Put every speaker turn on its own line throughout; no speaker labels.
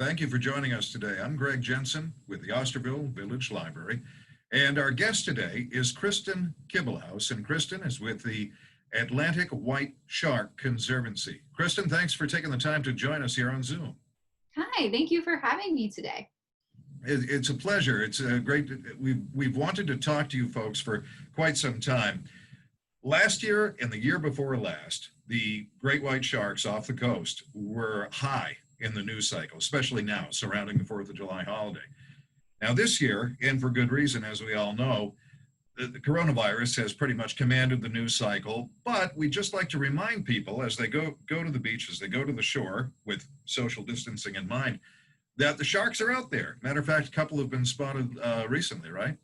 Thank you for joining us today. I'm Gregg Jensen with the Osterville Village Library, and our guest today is Kristen Kibblehouse, and Kristen is with the Atlantic White Shark Conservancy. Kristen, thanks for taking the time to join us here on Zoom.
Hi, thank you for having me today.
It's a pleasure. It's a great. We've wanted to talk to you folks for quite some time. Last year and the year before last, the great white sharks off the coast were high in the news cycle, especially now surrounding the 4th of July holiday. Now this year, and for good reason, as we all know, the coronavirus has pretty much commanded the news cycle, but we just like to remind people as they go to the beaches, they go to the shore with social distancing in mind, that the sharks are out there. Matter of fact, a couple have been spotted recently, right?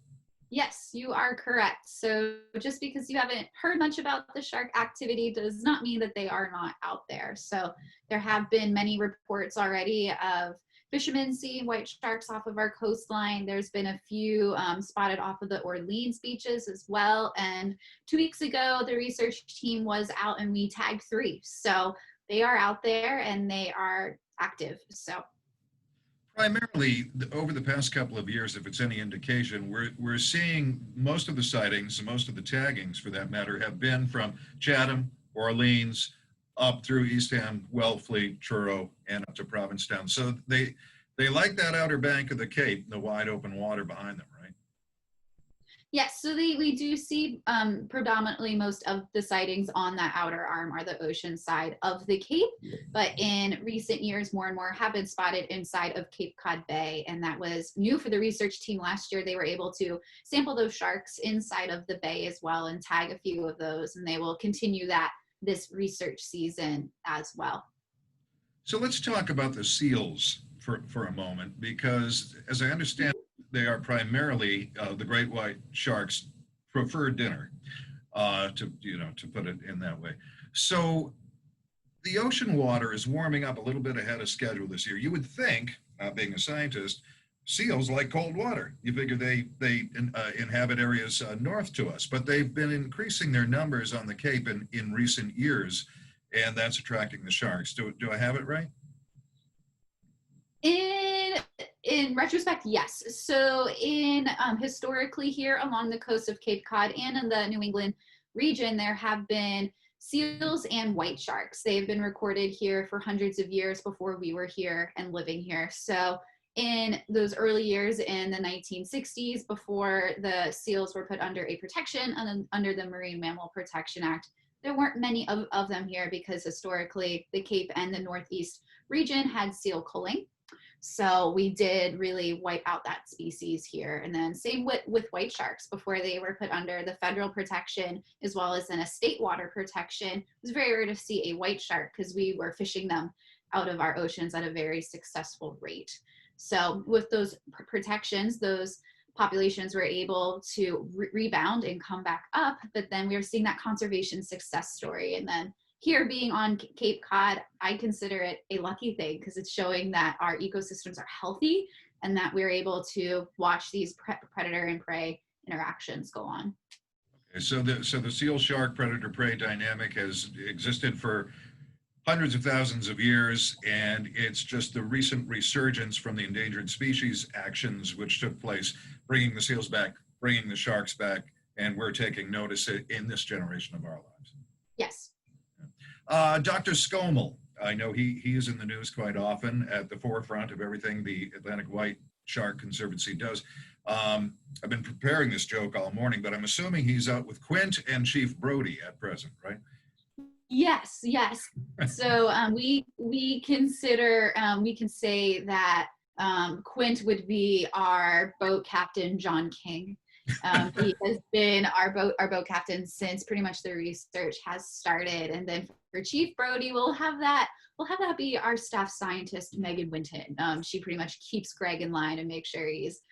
Yes, you are correct. So just because you haven't heard much about the shark activity does not mean that they are not out there. So there have been many reports already of fishermen seeing white sharks off of our coastline. There's been a few spotted off of the Orleans beaches as well. And 2 weeks ago, the research team was out and we tagged 3. So they are out there and they are active. So
Primarily, over the past couple of years, if it's any indication, we're seeing most of the sightings, most of the taggings for that matter, have been from Chatham, Orleans, up through Eastham, Wellfleet, Truro, and up to Provincetown. So they like that outer bank of the Cape, the wide open water behind them, right?
yes, so we do see predominantly most of the sightings on that outer arm are the ocean side of the Cape, but in recent years, more and more have been spotted inside of Cape Cod Bay, and that was new for the research team last year. They were able to sample those sharks inside of the bay as well and tag a few of those, and they will continue that this research season as well.
So let's talk about the seals for a moment, because as I understand, they are primarily the great white shark's preferred dinner, to put it in that way. So the ocean water is warming up a little bit ahead of schedule this year. You would think, not being a scientist, seals like cold water. You figure they inhabit areas north to us, but they've been increasing their numbers on the Cape in recent years, and that's attracting the sharks. Do I have it right?
In retrospect, yes. So historically here along the coast of Cape Cod and in the New England region, there have been seals and white sharks. They've been recorded here for hundreds of years before we were here and living here. So in those early years in the 1960s, before the seals were put under a protection under the Marine Mammal Protection Act, there weren't many of them here because historically the Cape and the Northeast region had seal culling. So we did really wipe out that species here. And then same with white sharks before they were put under the federal protection as well as in a state water protection. It was very rare to see a white shark because we were fishing them out of our oceans at a very successful rate. So with those protections, those populations were able to rebound and come back up, but then we were seeing that conservation success story. And then here being on Cape Cod, I consider it a lucky thing because it's showing that our ecosystems are healthy and that we're able to watch these predator and prey interactions go on.
Okay, so the seal shark predator prey dynamic has existed for hundreds of thousands of years, and it's just the recent resurgence from the endangered species actions which took place, bringing the seals back, bringing the sharks back, and we're taking notice in this generation of our lives.
Yes.
Dr. Skomel, I know he is in the news quite often, at the forefront of everything the Atlantic White Shark Conservancy does. I've been preparing this joke all morning, but I'm assuming he's out with Quint and Chief Brody at present, right?
Yes. So we consider we can say that Quint would be our boat captain, John King. He has been our boat captain since pretty much the research has started. And then for Chief Brody, we'll have that be our staff scientist, Megan Winton. She pretty much keeps Gregg in line and makes sure he's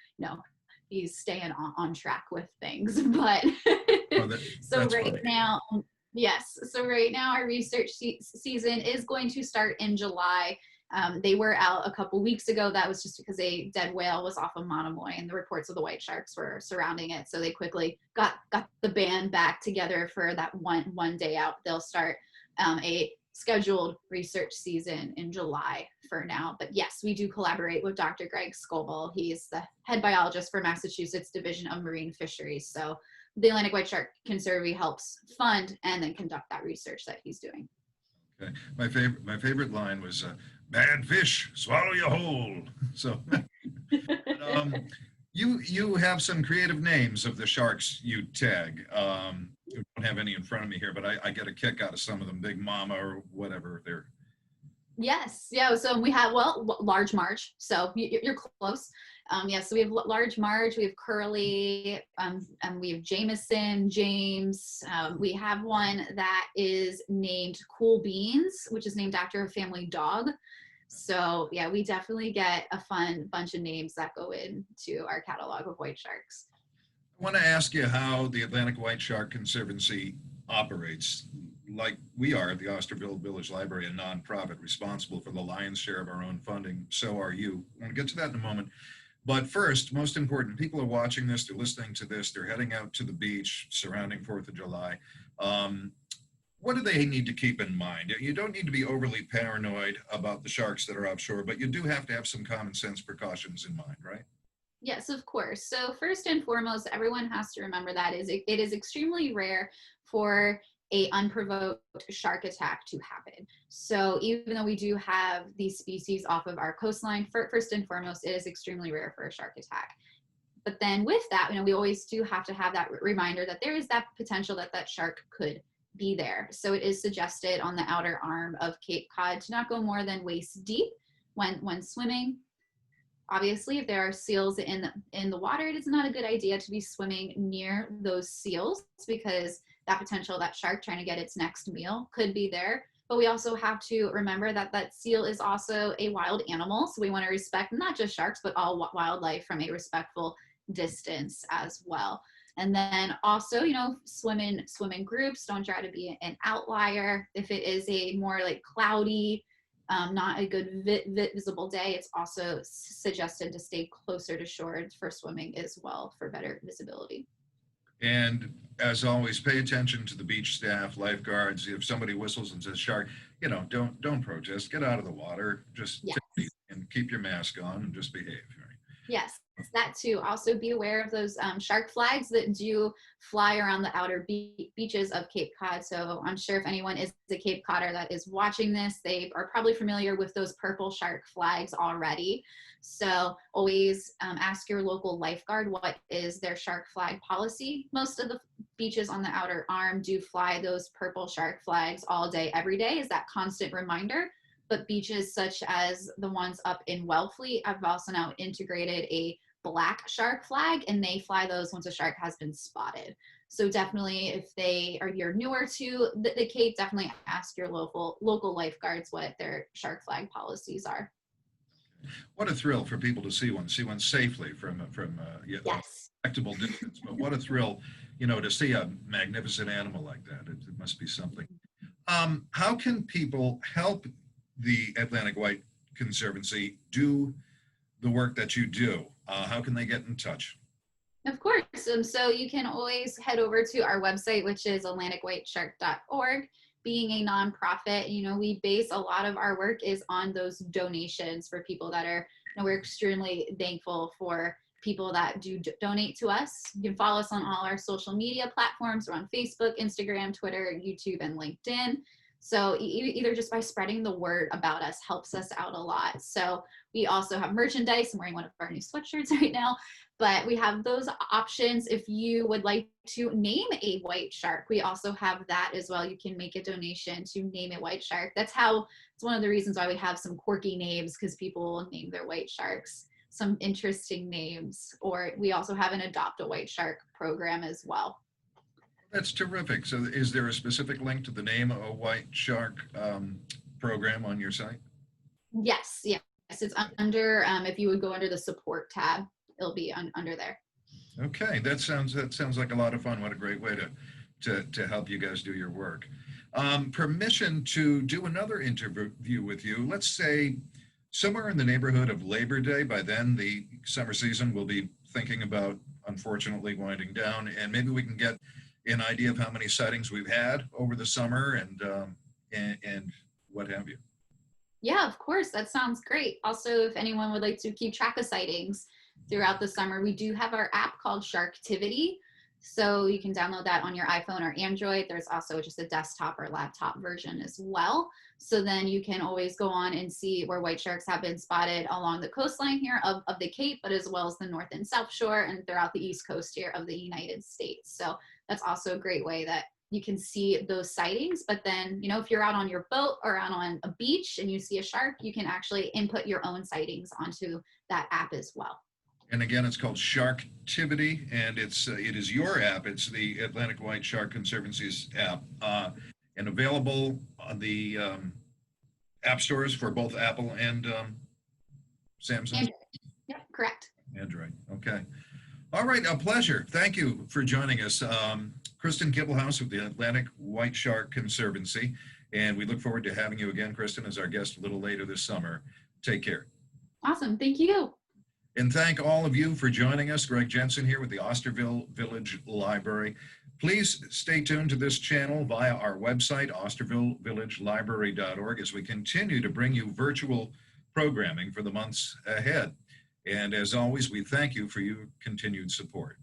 staying on track with things. But so right funny. Now, yes. So right now our research season is going to start in July. They were out a couple weeks ago. That was just because a dead whale was off of Monomoy and the reports of the white sharks were surrounding it. So they quickly got the band back together for that one day out. They'll start a scheduled research season in July for now. But yes, we do collaborate with Dr. Gregg. He's the head biologist for Massachusetts Division of Marine Fisheries. So the Atlantic White Shark Conservancy helps fund and then conduct that research that he's doing.
Okay. My favorite line was, "Bad fish, swallow you whole." So, you have some creative names of the sharks you tag. I don't have any in front of me here, but I get a kick out of some of them. Big Mama or whatever they're.
Yes, yeah. So we have Large Marge. So you're close. So we have Large Marge, we have Curly, and we have Jameson, James. We have one that is named Cool Beans, which is named after a family dog. So yeah, we definitely get a fun bunch of names that go into our catalog of white sharks.
I want to ask you how the Atlantic White Shark Conservancy operates. Like we are at the Osterville Village Library, a nonprofit responsible for the lion's share of our own funding. So are you. I want to get to that in a moment. But first, most important, people are watching this, they're listening to this, they're heading out to the beach surrounding 4th of July. What do they need to keep in mind? You don't need to be overly paranoid about the sharks that are offshore, but you do have to have some common sense precautions in mind, right?
Yes, of course. So first and foremost, everyone has to remember that it is extremely rare for a unprovoked shark attack to happen. So even though we do have these species off of our coastline, first and foremost, it is extremely rare for a shark attack. But then with that, we always do have to have that reminder that there is that potential that that shark could be there. So it is suggested on the outer arm of Cape Cod to not go more than waist deep when swimming. Obviously, if there are seals in the water, it is not a good idea to be swimming near those seals because that shark trying to get its next meal could be there. But we also have to remember that that seal is also a wild animal. So we want to respect not just sharks, but all wildlife from a respectful distance as well. And then also, swim in groups. Don't try to be an outlier. If it is a more like cloudy, not a good visible day, it's also suggested to stay closer to shore for swimming as well for better visibility.
And as always, pay attention to the beach staff, lifeguards. If somebody whistles and says shark, don't protest. Get out of the water. Just
Yes.
take it and keep your mask on and just behave. Right?
Yes, that too. Also be aware of those shark flags that do fly around the outer beaches of Cape Cod. So I'm sure if anyone is a Cape Codder that is watching this, they are probably familiar with those purple shark flags already. So always ask your local lifeguard what is their shark flag policy. Most of the beaches on the outer arm do fly those purple shark flags all day, every day, is that constant reminder. But beaches such as the ones up in Wellfleet have also now integrated a black shark flag, and they fly those once a shark has been spotted. So definitely, if you're newer to the Cape, definitely ask your local lifeguards what their shark flag policies are.
What a thrill for people to see one safely from
Yes.
respectable distance. But what a thrill, to see a magnificent animal like that. It must be something. How can people help the Atlantic White Conservancy do the work that you do? How can they get in touch?
Of course. So you can always head over to our website, which is atlanticwhiteshark.org. Being a nonprofit, we base a lot of our work is on those donations for people that are, we're extremely thankful for people that do donate to us. You can follow us on all our social media platforms. We're on Facebook, Instagram, Twitter, YouTube, and LinkedIn. So either just by spreading the word about us helps us out a lot. So we also have merchandise. I'm wearing one of our new sweatshirts right now, but we have those options. If you would like to name a white shark, we also have that as well. You can make a donation to name a white shark. It's one of the reasons why we have some quirky names, because people name their white sharks some interesting names. Or we also have an Adopt a White Shark program as well.
That's terrific. So is there a specific link to the Name a White Shark program on your site?
Yes. It's under, if you would go under the support tab, it'll be under there.
Okay, that sounds like a lot of fun. What a great way to help you guys do your work. Permission to do another interview with you, let's say somewhere in the neighborhood of Labor Day. By then, the summer season will be thinking about, unfortunately, winding down, and maybe we can get an idea of how many sightings we've had over the summer and what have you.
Yeah, of course. That sounds great. Also, if anyone would like to keep track of sightings throughout the summer, we do have our app called Sharktivity. So you can download that on your iPhone or Android. There's also just a desktop or laptop version as well. So then you can always go on and see where white sharks have been spotted along the coastline here of the Cape, but as well as the North and South Shore and throughout the East Coast here of the United States. So that's also a great way that you can see those sightings. But then, you know, if you're out on your boat or out on a beach and you see a shark, you can actually input your own sightings onto that app as well.
And again, it's called Sharktivity, and it is your app. It's the Atlantic White Shark Conservancy's app, and available on the app stores for both Apple and Samsung.
Android. Yep, correct.
Android. Okay. All right, a pleasure. Thank you for joining us. Kristen Kibblehouse with the Atlantic White Shark Conservancy, and we look forward to having you again, Kristen, as our guest a little later this summer. Take care.
Awesome. Thank you.
And thank all of you for joining us. Gregg Jensen here with the Osterville Village Library. Please stay tuned to this channel via our website, ostervillevillagelibrary.org, as we continue to bring you virtual programming for the months ahead. And as always, we thank you for your continued support.